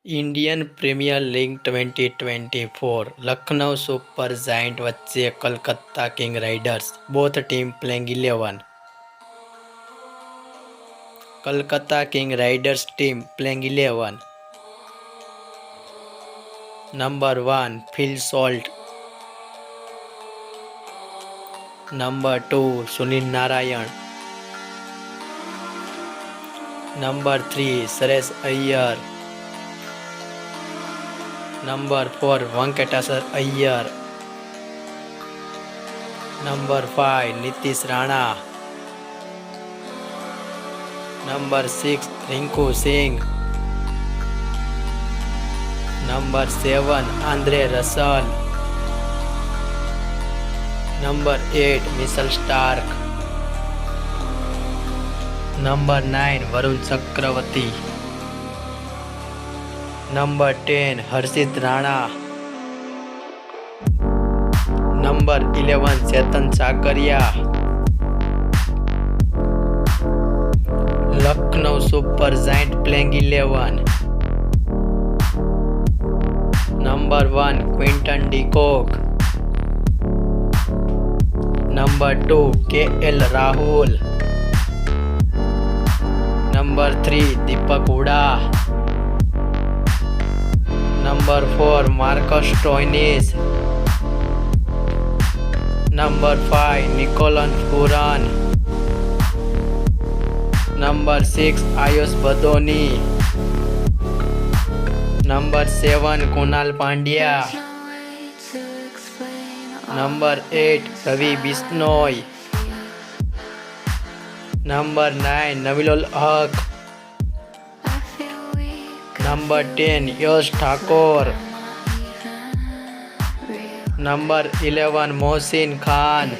Indian premier league 2024 Lucknow super giant वच्चे Kolkata king riders both team playing 11 Kolkata king riders team playing 11 number 1 Phil Salt number 2 Sunil Narayan number 3 Suresh Iyer number 4 Venkateshwar Iyer number 5 Nitish Rana number 6 Rinku Singh number 7 Andre Russell number 8 Mitchell Starc number 9 Varun Chakravarthy number 10 Harshit Rana number 11 Chetan Sakariya Lucknow super giant playing 11 number 1 Quinton de Kock number 2 KL Rahul number 3 Deepak Hooda number 4 Marcus Stoinis number 5 Nicholas Pooran number 6 Ayush Badoni number 7 Kunal Pandya number 8 Ravi Bishnoi number 9 Naveen Haq number 10 Yash Thakur number 11 Mohsin Khan.